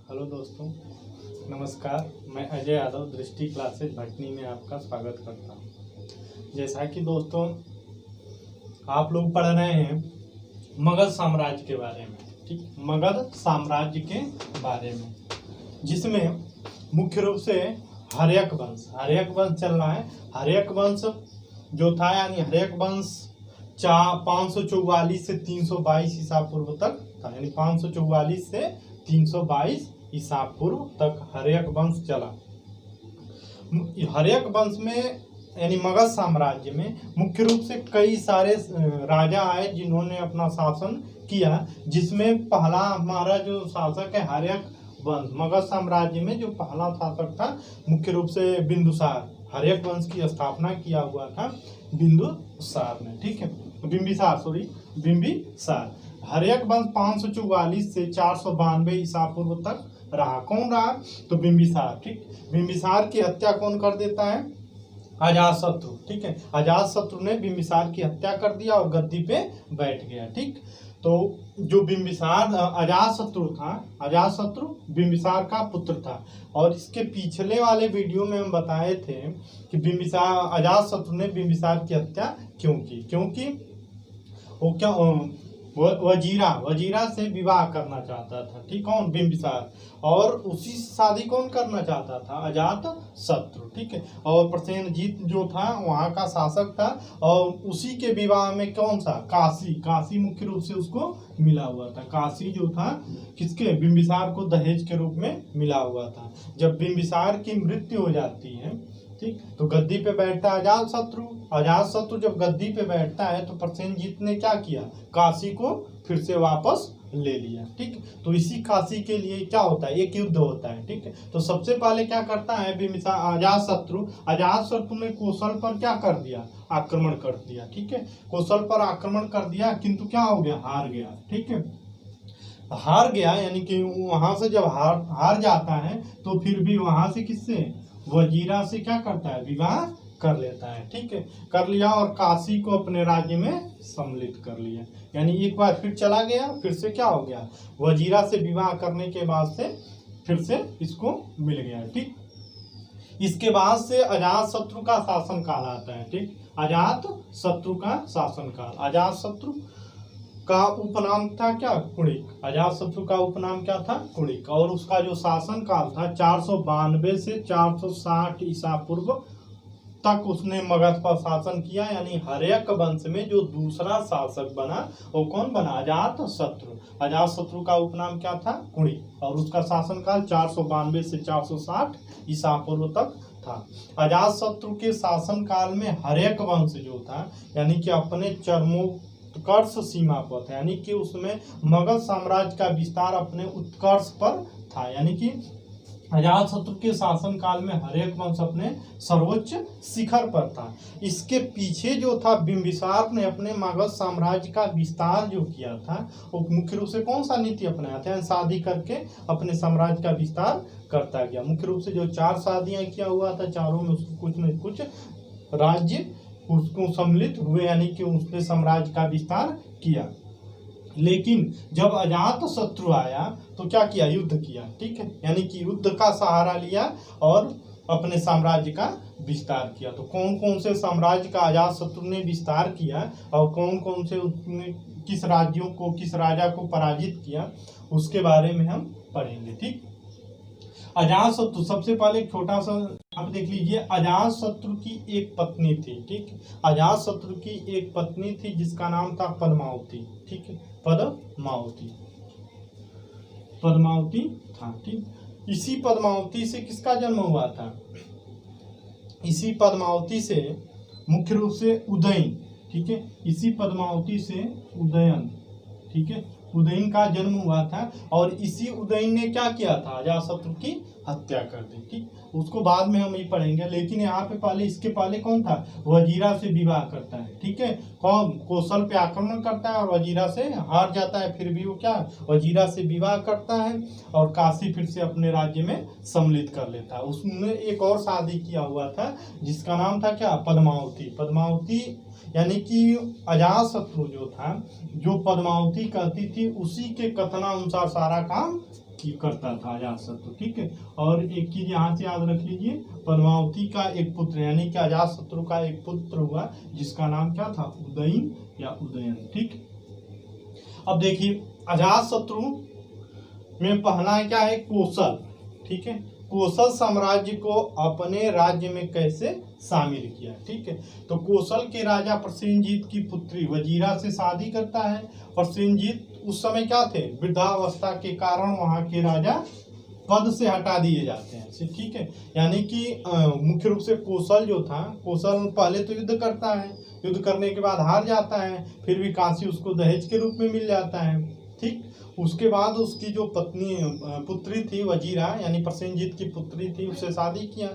Hello दोस्तों, नमस्कार। मैं अजय यादव दृष्टि क्लासेज भटनी में आपका स्वागत करता हूं। जैसा कि दोस्तों आप लोग पढ़ रहे हैं मगध साम्राज्य के बारे में, ठीक, मगध साम्राज्य के बारे में, जिसमें मुख्य रूप से हर्यक वंश चल रहा है। हर्यक वंश जो था, यानी हर्यक वंश 544 से 322 ईसा पूर्व तक था, यानी 544 से 322 ईसा पूर्व तक हर्यक वंश चला। हर्यक वंश में यानी मगध साम्राज्य में मुख्य रूप से कई सारे राजा आए जिन्होंने अपना शासन किया, जिसमें पहला हमारा जो शासक है हर्यक वंश, मगध साम्राज्य में जो पहला शासक था मुख्य रूप से बिंदुसार। हर्यक वंश की स्थापना किया हुआ था बिंदुसार ने, ठीक है, बिंबिसार। हर्यक वंश 544 से 492 ईसा पूर्व तक रहा। कौन रहा? तो बिंबिसार, ठीक। बिंबिसार की हत्या कौन कर देता है? अजातशत्रु, ठीक है। अजातशत्रु ने बिंबिसार की हत्या कर दिया और गद्दी पे बैठ गया, ठीक। तो जो बिंबिसार अजातशत्रु बिंबिसार का पुत्र था। और इसके पिछले वाले वीडियो में हम बताए थे कि अजातशत्रु ने बिंबिसार की हत्या क्यों की, क्योंकि वो वजीरा से विवाह करना चाहता था, ठीक। कौन? बिंबिसार। और उसी से शादी कौन करना चाहता था? अजातशत्रु, ठीक है। और प्रसेनजीत जो था वहाँ का शासक था, और उसी के विवाह में कौन सा? काशी मुख्य रूप से उसको मिला हुआ था। काशी जो था किसके? बिंबिसार को दहेज के रूप में मिला हुआ था। जब बिंबिसार की मृत्यु हो जाती है, ठीक, तो गद्दी पे बैठता है अजातशत्रु जब गद्दी पे बैठता है तो प्रसेनजीत ने क्या किया? काशी को फिर से वापस ले लिया, ठीक। तो इसी काशी के लिए क्या होता है? एक युद्ध होता है, ठीक है। तो सबसे पहले क्या करता है बिंबिसार? अजातशत्रु ने कौशल पर क्या कर दिया? आक्रमण कर दिया, ठीक है। कौशल पर आक्रमण कर दिया, किंतु क्या हो गया? हार गया, ठीक है। हार गया यानी कि वहां से जब हार जाता है तो फिर भी वहां से किससे? वजीरा से क्या करता है? विवाह कर लेता है, ठीक है। कर लिया और काशी को अपने राज्य में सम्मिलित कर लिया। यानी एक बार फिर चला गया, फिर से क्या हो गया? वजीरा से विवाह करने के बाद से फिर से इसको मिल गया, ठीक। इसके बाद से अजातशत्रु का शासन काल आता है, ठीक। अजातशत्रु का शासन काल। अजातशत्रु का उपनाम था क्या? कुणिक। अजातशत्रु का उपनाम क्या था? कुणिक। और उसका जो शासन काल था 492 से 460 ईसा पूर्व तक उसने मगध पर शासन किया। यानी हर्यक वंश में जो दूसरा शासक बना वो कौन बना? अजातशत्रु। अजातशत्रु का उपनाम क्या था? कुणिक। और उसका शासन काल 492 से 460 ईसा पूर्व तक था। अजातशत्रु के शासन काल में हर्यक वंश जो था यानी कि अपने उत्कर्ष सीमा पर था, यानी कि उसमें मगध साम्राज्य का विस्तार अपने उत्कर्ष पर था। यानी कि अजातशत्रु के शासन काल में हर्यक वंश अपने सर्वोच्च शिखर पर था। इसके पीछे जो था बिंबिसार ने अपने मगध साम्राज्य का विस्तार जो किया था वो मुख्य रूप से कौन सा नीति अपनाया था? शादी करके अपने साम्राज्य का विस्तार करता गया। मुख्य रूप से जो 4 शादियां किया हुआ था, चारों में उसको कुछ न कुछ राज्य उसको सम्मिलित हुए, यानी कि उसने साम्राज्य का विस्तार किया। लेकिन जब अजातशत्रु आया तो क्या किया? युद्ध किया, ठीक है। यानी कि युद्ध का सहारा लिया और अपने साम्राज्य का विस्तार किया। तो कौन कौन से साम्राज्य का अजातशत्रु ने विस्तार किया और कौन कौन से उसने किस राज्यों को, किस राजा को पराजित किया, उसके बारे में हम पढ़ेंगे, ठीक। अजातशत्रु सबसे पहले एक छोटा सा आप देख लीजिए। अजातशत्रु की एक पत्नी थी, ठीक। अजातशत्रु की एक पत्नी थी जिसका नाम था पद्मावती, ठीक है। पद्मावती था, ठीक। इसी पद्मावती से किसका जन्म हुआ था? इसी पद्मावती से मुख्य रूप से उदयन, ठीक है। इसी पद्मावती से उदयन, ठीक है, उदयन का जन्म हुआ था। और इसी उदयन ने क्या किया था? अजातशत्रु की हत्या कर दी, ठीक। उसको बाद में हम ये पढ़ेंगे, लेकिन यहाँ पे पहले इसके पहले कौन था? वजीरा से विवाह करता है, ठीक है। कौन? कौशल पे आक्रमण करता है और वजीरा से हार जाता है, फिर भी वो क्या? वजीरा से विवाह करता है और काशी फिर से अपने राज्य में सम्मिलित कर लेता है। उसने एक और शादी किया हुआ था जिसका नाम था क्या? पद्मावती। यानी कि अजातशत्रु जो था, जो पद्मावती कहती थी उसी के कथनानुसार सारा काम की करता था अजातशत्रु, ठीक है। और एक चीज यहाँ से याद रख लीजिए, पद्मावती का एक पुत्र यानी कि अजातशत्रु का एक पुत्र हुआ जिसका नाम क्या था, उदयन या उदयन, ठीक। अब देखिए अजातशत्रु में पहला क्या है, कौशल, ठीक है। कौशल साम्राज्य को अपने राज्य में कैसे शामिल किया, ठीक है। तो कौशल के राजा प्रसेनजीत की पुत्री वजीरा से शादी करता है। प्रसेनजीत उस समय क्या थे, वृद्धावस्था के कारण वहां के राजा पद से हटा दिए जाते हैं, ठीक है। यानी कि मुख्य रूप से कौशल जो था, कौशल पहले तो युद्ध करता है, युद्ध करने के बाद हार जाता है, फिर भी काशी उसको दहेज के रूप में मिल जाता है, ठीक। उसके बाद उसकी जो पत्नी पुत्री थी वजीरा यानी प्रसेनजीत की पुत्री थी, उससे शादी किया।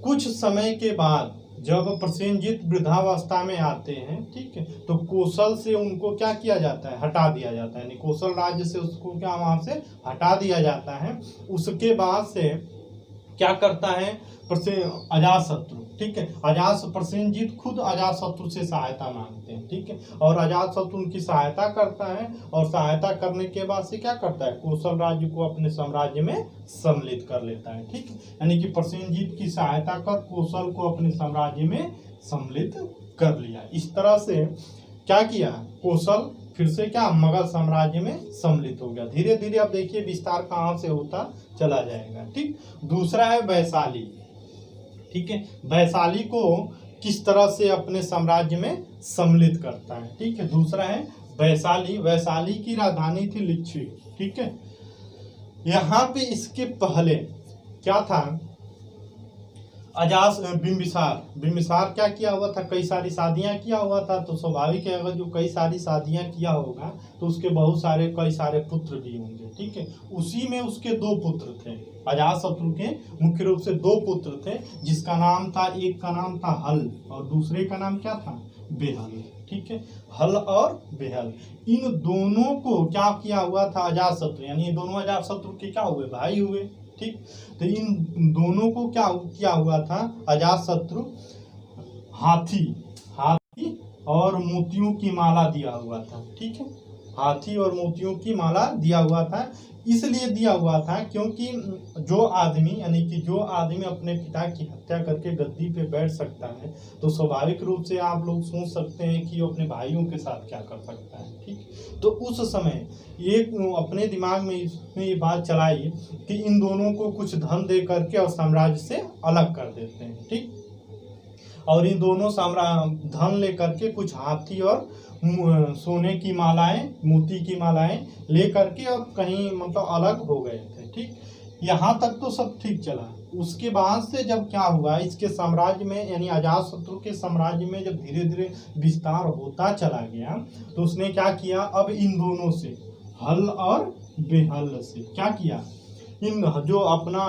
कुछ समय के बाद जब प्रसेनजीत वृद्धावस्था में आते हैं, ठीक है, तो कौशल से उनको क्या किया जाता है, हटा दिया जाता है, यानी कौशल राज्य से उसको क्या वहां से हटा दिया जाता है। उसके बाद से क्या करता है अजातशत्रु, ठीक है। प्रसेनजीत खुद अजातशत्रु से सहायता मांगते हैं, ठीक है, और अजातशत्रु उनकी सहायता करता है, और सहायता करने के बाद से क्या करता है, कौशल राज्य को अपने साम्राज्य में सम्मिलित कर लेता है, ठीक। यानी कि प्रसेनजीत की सहायता कर कौशल को अपने साम्राज्य में सम्मिलित कर लिया। इस तरह से क्या किया, कौशल फिर से क्या मगध साम्राज्य में सम्मिलित हो गया। धीरे धीरे अब देखिए विस्तार कहाँ से होता चला जाएगा, ठीक। दूसरा है वैशाली, ठीक है। वैशाली को किस तरह से अपने साम्राज्य में सम्मिलित करता है, ठीक है। दूसरा है वैशाली। वैशाली की राजधानी थी लिच्छवी, ठीक है। यहाँ पे इसके पहले क्या था, बिम्बिसार क्या किया हुआ था, कई सारी शादियां किया हुआ था। तो स्वाभाविक है अगर जो कई सारी शादियां किया होगा तो उसके बहुत सारे कई सारे पुत्र भी होंगे, ठीक है। उसी में उसके दो पुत्र थे, अजातशत्रु के मुख्य रूप से दो पुत्र थे, जिसका नाम था, एक का नाम था हल और दूसरे का नाम क्या था, बेहल, ठीक है। हल और बेहल, इन दोनों को क्या किया हुआ था अजातशत्रु, यानी ये दोनों अजातशत्रु के क्या हुए, भाई हुए, ठीक। तो इन दोनों को क्या किया हुआ था अजातशत्रु, हाथी और मोतियों की माला दिया हुआ था, ठीक है। हाथी और मोतियों की माला दिया हुआ था, इसलिए दिया हुआ था क्योंकि जो आदमी यानी कि जो आदमी अपने पिता की हत्या करके गद्दी पे बैठ सकता है, तो स्वाभाविक रूप से आप लोग सोच सकते हैं कि वो अपने भाइयों के साथ क्या कर सकता है, ठीक। तो उस समय ये अपने दिमाग में इसमें ये बात चलाई कि इन दोनों को कुछ धन दे करके और साम्राज्य से अलग कर देते हैं, ठीक। और इन दोनों धन लेकर के कुछ हाथी और सोने की मालाएं, मोती की मालाएं लेकर के और कहीं मतलब अलग हो गए थे, ठीक। यहाँ तक तो सब ठीक चला। उसके बाद से जब क्या हुआ, इसके साम्राज्य में यानी अजातशत्रु के साम्राज्य में जब धीरे धीरे विस्तार होता चला गया, तो उसने क्या किया, अब इन दोनों से हल और बेहल से क्या किया, इन जो अपना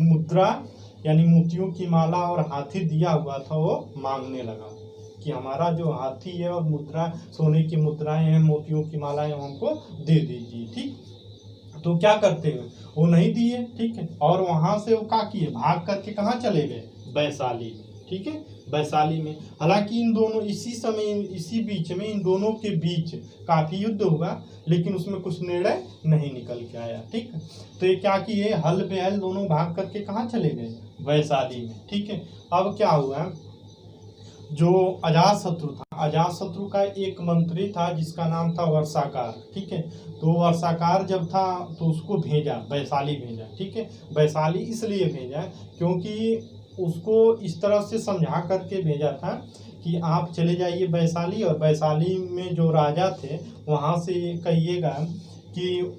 मुद्रा यानी मोतियों की माला और हाथी दिया हुआ था वो मांगने लगा कि हमारा जो हाथी है और मुद्रा, सोने की मुद्राएं हैं, मोतियों की मालाएं हमको दे दीजिए, ठीक। तो क्या करते हैं, वो नहीं दिए, ठीक है। और वहां से वो क्या किए, भाग करके कहाँ चले गए, वैशाली, ठीक है, वैशाली में। हालांकि इन दोनों इसी बीच में इन दोनों के बीच काफी युद्ध हुआ, लेकिन उसमें कुछ निर्णय नहीं निकल के आया, ठीक। तो ये क्या किए, हल बेहल दोनों भाग करके कहाँ चले गए, वैशाली में, ठीक है। अब क्या हुआ, जो अजातशत्रु था, अजातशत्रु का एक मंत्री था जिसका नाम था वर्षाकार, ठीक है। तो वर्षाकार जब था तो उसको भेजा, वैशाली भेजा, ठीक है। वैशाली इसलिए भेजा क्योंकि उसको इस तरह से समझा करके भेजा था कि आप चले जाइए वैशाली, और वैशाली में जो राजा थे वहाँ से कहिएगा कि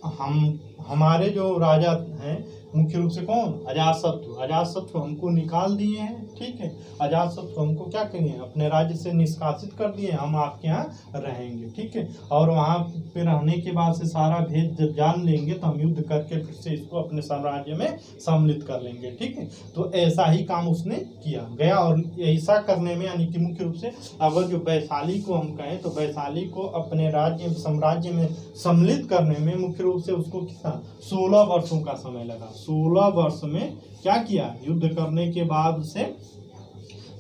हमारे जो राजा हैं मुख्य रूप से कौन, अजातशत्रु हमको निकाल दिए हैं, ठीक है। अजातशत्रु हमको क्या करेंगे, अपने राज्य से निष्कासित कर दिए, हम आपके यहाँ रहेंगे, ठीक है। और वहाँ पे रहने के बाद से सारा भेद जब जान लेंगे तो हम युद्ध करके फिर से इसको अपने साम्राज्य में सम्मिलित कर लेंगे, ठीक है। तो ऐसा ही काम उसने किया गया, और ऐसा करने में यानी कि मुख्य रूप से अगर जो वैशाली को हम कहें तो वैशाली को अपने राज्य साम्राज्य में सम्मिलित करने में मुख्य रूप से उसको कितना 16 वर्षों का समय लगा। 16 वर्ष में क्या किया, युद्ध करने के बाद से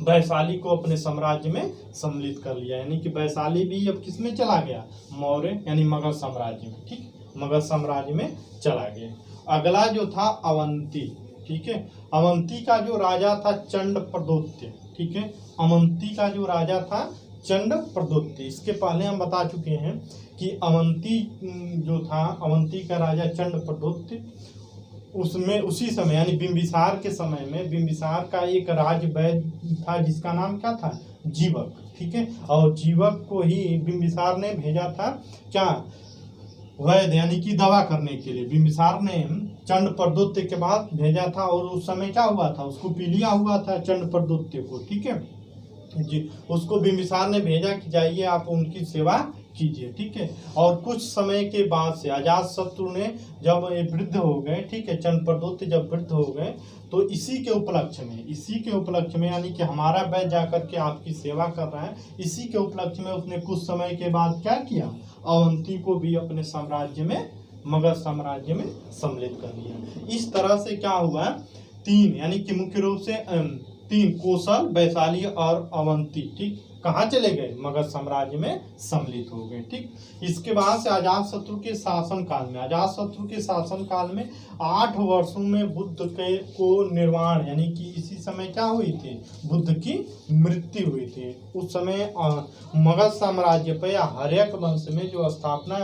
वैशाली को अपने साम्राज्य में सम्मिलित कर लिया, यानी कि वैशाली भी अब किस में चला गया, मौर्य यानी मगध साम्राज्य में, ठीक। मगध साम्राज्य में चला गया। अगला जो था अवंती, ठीक है। अवंती का जो राजा था चंड प्रदोत्य, ठीक है। अवंती का जो राजा था चंड प्रदोत्य। इसके पहले हम बता चुके हैं कि अवंती जो था, अवंती का राजा चंड प्रदोत्य, उसमें उसी समय यानी बिंबिसार के समय में बिंबिसार का एक राज वैद्य था जिसका नाम क्या था, जीवक, ठीक है। और जीवक को ही बिंबिसार ने भेजा था क्या, वैद्य यानी कि दवा करने के लिए। बिंबिसार ने चंड प्रदोत्य के बाद भेजा था और उस समय क्या हुआ था, उसको पीलिया हुआ था चंड प्रदोत्य को, ठीक है जी। उसको बिंबिसार ने भेजा कि जाइए आप उनकी सेवा कीजिए, ठीक है। और कुछ समय के बाद से अजातशत्रु ने जब वृद्ध हो गए, ठीक है, चंड प्रदोत्य जब वृद्ध हो गए, तो इसी के उपलक्ष्य में यानी कि हमारा वैद्य जाकर के आपकी सेवा कर रहा है, इसी के उपलक्ष्य में उसने कुछ समय के बाद क्या किया, अवंती को भी अपने साम्राज्य में, मगध साम्राज्य में सम्मिलित कर लिया। इस तरह से क्या हुआ, तीन यानी कि मुख्य रूप से तीन, कौशल, वैशाली और अवंती, ठीक, कहाँ चले गए, मगध साम्राज्य में सम्मिलित हो गए, ठीक। इसके बाद से अजातशत्रु के शासन काल में 8 वर्षों में बुद्ध के को निर्वाण यानी कि इसी समय क्या हुई थी, बुद्ध की मृत्यु हुई थी। उस समय मगध साम्राज्य पे हर्यक वंश में जो स्थापना,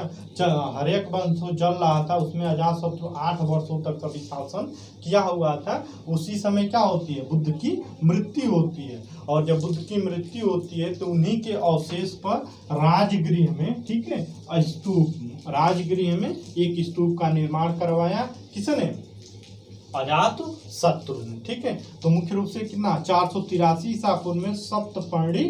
हर्यक वंश चल रहा था, उसमें अजातशत्रु 8 वर्षों तक कभी शासन किया हुआ था। उसी समय क्या होती है, बुद्ध की मृत्यु होती है। और जब बुद्ध की मृत्यु होती है तो उन्हीं के अवशेष पर राजगृह में, ठीक है, स्तूप, राजगृह में एक स्तूप का निर्माण करवाया, किसने, अजातशत्रु ने, ठीक है। तो मुख्य रूप से कितना, 483 ईसा पूर्व में सप्तपर्णी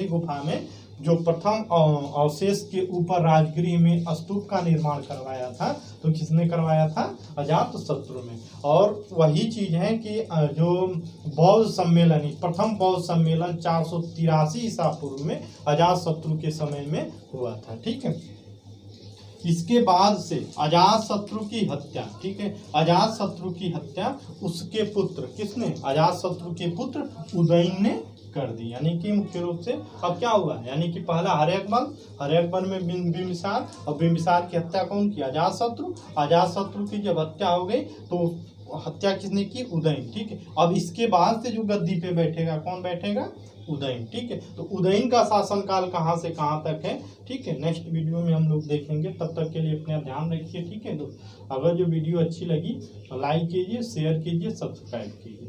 गुफा में जो प्रथम अवशेष के ऊपर राजगृह में स्तूप का निर्माण करवाया था, तो किसने करवाया था, अजातशत्रु ने। और वही चीज है कि जो बौद्ध सम्मेलन, प्रथम बौद्ध सम्मेलन 483 ईसा पूर्व में अजातशत्रु के समय में हुआ था, ठीक है। इसके बाद से अजातशत्रु की हत्या, ठीक है, अजातशत्रु की हत्या उसके पुत्र, किसने, अजातशत्रु के पुत्र उदयन ने कर दी। यानी कि मुख्य रूप से अब क्या हुआ, यानी कि पहला हर्यक वन में बिंबिसार, और बिंबिसार की हत्या कौन की, अजातशत्रु की जब हत्या हो गई तो हत्या किसने की, उदयन, ठीक है। अब इसके बाद से जो गद्दी पे बैठेगा, कौन बैठेगा, उदयन, ठीक है। तो उदयन का शासनकाल कहाँ से कहाँ तक है, ठीक है, नेक्स्ट वीडियो में हम लोग देखेंगे। तब तक के लिए अपना ध्यान रखिए, ठीक है। तो अगर जो वीडियो अच्छी लगी तो लाइक कीजिए, शेयर कीजिए, सब्सक्राइब कीजिए।